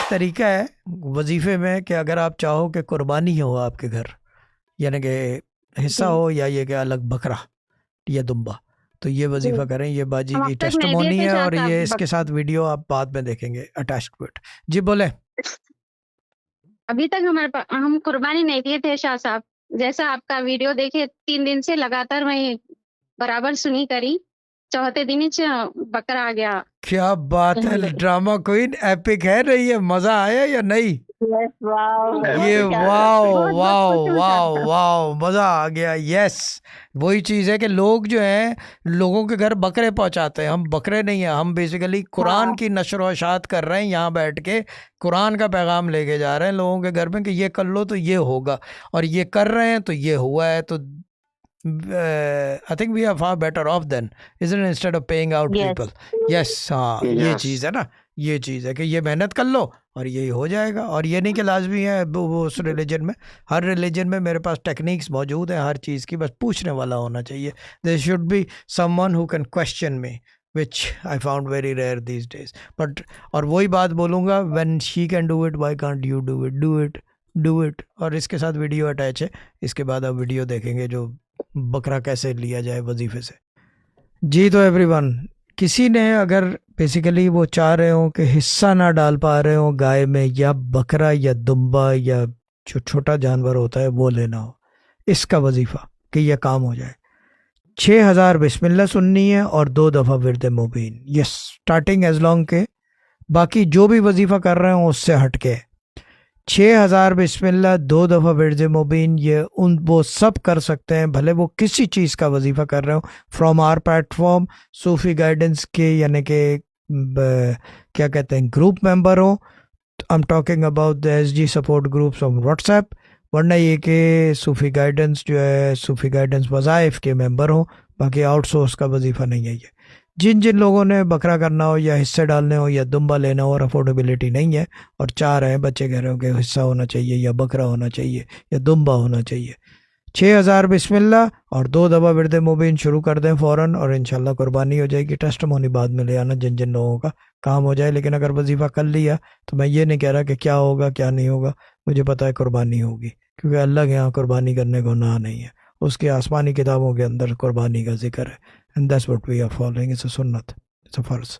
तरीका है वजीफे में कि अगर आप चाहो कि कुर्बानी हो आपके घर, यानी कि हिस्सा जी हो, या ये कि अलग बकरा या दुम्बा, तो ये जी वजीफा करें। ये बाजी हम की अब तक नहीं दिए टेस्टिमोनी थे है, शाह और ये साहब इसके साथ वीडियो आप बाद में देखेंगे अटैच्ड टू इट। जी बोले। अभी तक हम कुर्बानी नहीं दिए थे शाह साहब। जैसा आपका वीडियो देखे 3 दिन से लगातार वही बराबर सुनी करी, चौथे दिन ही बकरा आ गया क्या बात है, अल्हम्दुलिल्लाह। ड्रामा क्वीन एपिक है रही है। मजा आया या नहीं? यस वाओ ये वाओ बहुत बहुत वाओ खुश हूँ शाह वाओ साहब। वाओ, मजा आ गया। यस, वही चीज है कि लोग जो हैं लोगों के घर बकरे पहुंचाते हैं। हम बकरे नहीं हैं, हम बेसिकली कुरान हाँ की नशर व इशाअत कर रहे हैं। यहाँ बैठ के कुरान का पैगाम लेके जा रहे हैं लोगों के घर में कि ये कर लो तो ये होगा, और ये कर रहे हैं तो ये हुआ है। तो I think we are far better off then, isn't it, instead of paying out yes people. Yes, हाँ, ये यस चीज़ है ना, ये चीज़ है कि ये मेहनत कर लो और यही हो जाएगा। और ये नहीं कि लाजमी है वो उस रिलीजन में, हर रिलीजन में मेरे पास टेक्निक्स मौजूद हैं हर चीज़ की, बस पूछने वाला होना चाहिए। There should be someone who can question me, which I found very rare these days. But और वही बात बोलूँगा, when she can do it, why can't you do it? Do it, do it। और इसके साथ वीडियो अटैच है, इसके बाद आप वीडियो देखेंगे जो बकरा कैसे लिया जाए वजीफे से। जी, तो एवरीवन, किसी ने अगर बेसिकली वो चाह रहे हो कि हिस्सा ना डाल पा रहे हो गाय में, या बकरा या दुम्बा या जो छोटा जानवर होता है वो लेना हो, इसका वजीफा कि यह काम हो जाए, 6000 बिस्मिल्लाह सुननी है और 2 दफ़ा विर्द मुबीन। यस, स्टार्टिंग एज लॉन्ग के, बाकी जो भी वजीफा कर रहे हो उससे हट के 6000 बिस्मिल्लाह, 2 दफ़ा विर्द मुबीन, ये वो सब कर सकते हैं, भले वो किसी चीज़ का वजीफा कर रहे हो। From our platform Sufi guidance के, यानी कि क्या कहते हैं, ग्रुप मेंबर हो। I am talking about the SG support groups on WhatsApp, वरना ये कि सूफी गाइडेंस जो है, सूफी गाइडेंस वज़ाइफ के मेंबर हो। बाकी आउटसोर्स का वजीफ़ा नहीं है ये। जिन जिन लोगों ने बकरा करना हो या हिस्से डालने हो या दुम्बा लेना हो और अफोर्डेबिलिटी नहीं है और चाह रहे हैं, बच्चे कह रहे हो कि हिस्सा होना चाहिए या बकरा होना चाहिए या दुम्बा होना चाहिए, 6000 बिस्मिल्लाह और 2 दफ़ा विर्द मुबीन शुरू कर दें फ़ौरन, और इंशाल्लाह कुर्बानी हो जाएगी। टेस्टिमोनी बाद में ले आना जिन जिन लोगों का काम हो जाए। लेकिन अगर वजीफ़ा कर लिया तो मैं ये नहीं कह रहा कि क्या होगा क्या नहीं होगा, मुझे पता है कुर्बानी होगी, क्योंकि अल्लाह के यहाँ कुर्बानी करने को ना नहीं है, उसके आसमानी किताबों के अंदर कुर्बानी का जिक्र है। And that's what we are following, it's a सुन्नत, इट्स अ फर्ज।